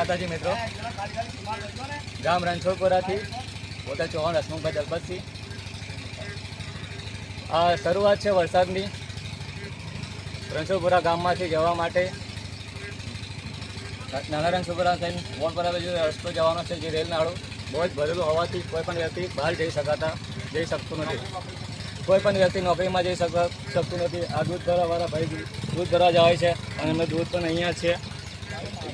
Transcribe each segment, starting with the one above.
માતાજી મિત્રો, ગામ રણછોડપુરાથી પોતે ચૌહાણ હસમુખભાઈ દલપતસિંહ. આ શરૂઆત છે વરસાદની. રણછોડપુરા ગામમાંથી જવા માટે નાના રણછોડપુરા થઈને વોનપરા બાજુ રસ્તો જવાનો છે, જે રેલ નાળું બહુ જ ભરેલું હોવાથી કોઈ પણ વ્યક્તિ બહાર જઈ શકતું નથી. કોઈ પણ વ્યક્તિ નોકરીમાં જઈ શકતું નથી. આ દૂધ ભરવાવાળા ભાઈ દૂધ ભરવા જાય છે અને અમે દૂધ પણ અહીંયા છે,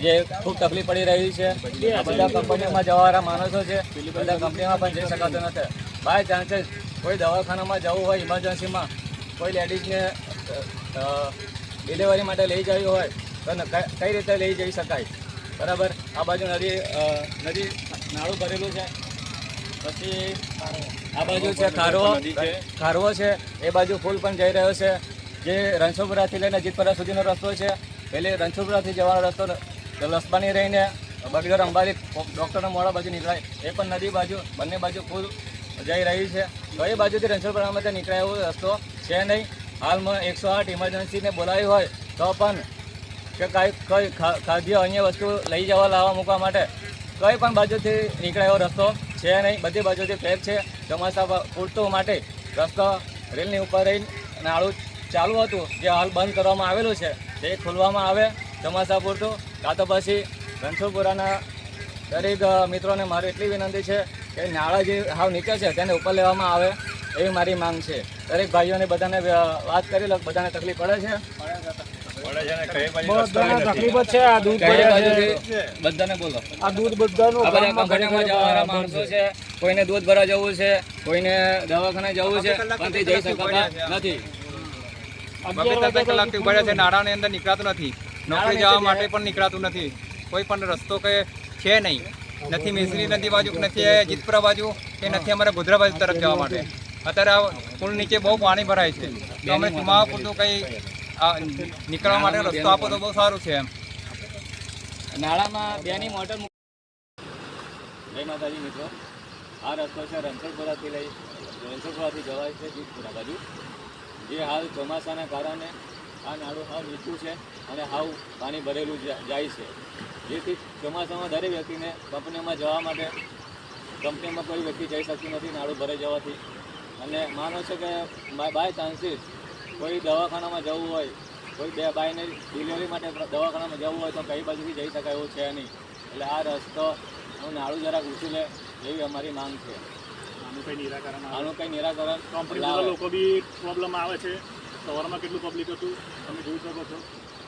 જે ખૂબ તકલીફ પડી રહી છે. આ બધા કંપનીઓમાં જવાવાળા માણસો છે, બધા કંપનીમાં પણ જઈ શકાતો નથી. બાય ચાન્સીસ કોઈ દવાખાનામાં જવું હોય, ઇમરજન્સીમાં કોઈ લેડીઝને ડિલિવરી માટે લઈ જવી હોય તો કઈ રીતે લઈ જઈ શકાય? બરાબર. આ બાજુ નદી નાળું ભરેલું છે. પછી આ બાજુ છે ખારવો છે, એ બાજુ પુલ પણ જઈ રહ્યો છે, જે રણછોડપુરાથી લઈને જીતપરા સુધીનો રસ્તો છે. પહેલે રણછોડપુરાથી જવાનો રસ્તો લસબાની રહીને બગડર અંબાલી ડૉક્ટરના મોડા બાજુ નીકળાય, એ પણ નદી બાજુ બંને બાજુ પુલ જઈ રહી છે. તો એ બાજુથી રણછોડપુરામાંથી નીકળાય એવો રસ્તો છે નહીં. હાલમાં 108 ઇમરજન્સીને બોલાવી હોય તો પણ કે કઈ ખાદ્ય અન્ય વસ્તુ લઈ જવા લાવવા મૂકવા માટે કઈ પણ બાજુથી નીકળે એવો રસ્તો છે નહીં. બધી બાજુથી પેક છે. ચોમાસા પૂરતું માટે રસ્તો રેલની ઉપર રહીને નાળું ચાલુ હતું, જે હાલ બંધ કરવામાં આવેલું છે, તે ખોલવામાં આવે ચોમાસા પૂરતું. કાં તો પછી રણછોડપુરાના દરેક મિત્રોને મારી એટલી વિનંતી છે કે નાળા જે હાવ નીચે છે તેને ઉપર લેવામાં આવે એવી મારી માંગ છે. દરેક ભાઈઓને બધાને વાત કરી લો, બધાને તકલીફ પડે છે. બધાને બોલો. આ દૂધ બધાનું કંપનીમાં જવાના માણસો છે, કોઈને દૂધ ભરવા જવું છે, કોઈને દવાખાને જવું છે, પણ તે જઈ શકતા નથી. 2-3 કલાકથી ઉભા છે, નાળાની અંદર નીકળાતું નથી. નોકરી જવા માટે પણ નીકળાતું નથી. કોઈ પણ રસ્તો કે છે નહીં. નથી મિસરી નદી બાજુ, નથી જીતપુરા બાજુ, કે નથી અમારા ગોધરા બાજુ તરફ જવા માટે. અત્યારે આ પુલ નીચે બહુ પાણી ભરાય છે, તો અમે ચુમાવા પૂરતું કંઈ નીકળવા માટે રસ્તો આપો તો બહુ સારું છે. એમ નાળામાં બેની મોટર. જય માતાજી મિત્રો, આ રસ્તો છે રણછોડપુરાથી જવાય છે જીતપુરા બાજુ, જે હાલ ચોમાસાના કારણે આ નાળું હાવ નીચું છે અને હાવ પાણી ભરેલું જાય છે, જેથી ચોમાસામાં દરેક વ્યક્તિને કંપનીમાં જવા માટે કંપનીમાં કોઈ વ્યક્તિ જઈ શકતું નથી નાળું ભરાઈ જવાથી. અને માનો છે કે બાય ચાન્સીસ કોઈ દવાખાનામાં જવું હોય, કોઈ બાયને ડિલિવરી માટે દવાખાનામાં જવું હોય તો કઈ બાજુથી જઈ શકાય એવું છે નહીં. એટલે આ રસ્તો નાળું જરાક ઊંચું લે એવી અમારી માંગ છે. આનું કંઈ નિરાકરણ કંપની લોકો બી પ્રોબ્લેમ આવે છે. સવારમાં કેટલું પબ્લિક હતું તમે જોઈ શકો છો.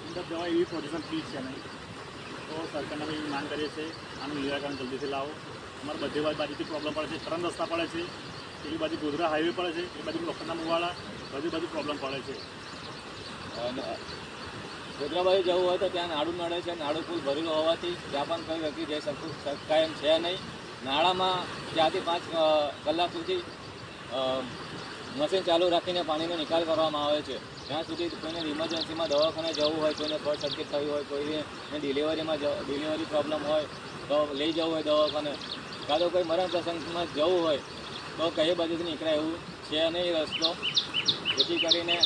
અંદર જવા એવી પોઝિશન પ્લીઝ છે નહીં. તો સરકારને બી માંગ કરીએ છીએ આનું નિરાકરણ જલ્દીથી લાવો. અમારે બધી બાજુથી પ્રોબ્લેમ પડે છે. 3 રસ્તા પડે છે. એવી બાજુ ગોધરા હાઈવે પડે છે, એ બાજુ લોખંડના મુવાડા, બધી બાજુ પ્રોબ્લેમ પડે છે. ગોધરા બાજુ જવું હોય તો ત્યાં નાળું નડે છે. નાળું પુલ ભરેલું હોવાથી ત્યાં પણ કોઈ વ્યક્તિ જઈ શકાય એમ છે નહીં. નાળામાં 4 થી 5 કલાક સુધી મશીન ચાલુ રાખીને પાણીનો નિકાલ કરવામાં આવે છે. જ્યાં સુધી કોઈને ઇમરજન્સીમાં દવાખાને જવું હોય, કોઈને શોર્ટ સર્કિટ થયું હોય, કોઈને ડિલિવરી પ્રોબ્લેમ હોય તો લઈ જવું હોય દવાખાને, કાં તો કોઈ મરણ પ્રસંગમાં જવું હોય તો કઈ બાજુથી નીકળે એવું છે નહીં રસ્તો. જેથી કરીને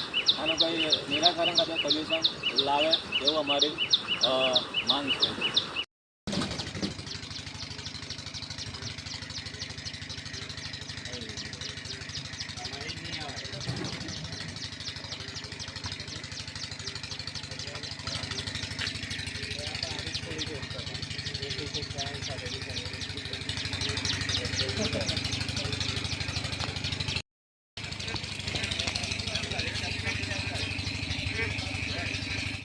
આનું કંઈ નિરાકરણ કાં તો સોલ્યુશન લાવે એવું અમારી માંગ છે.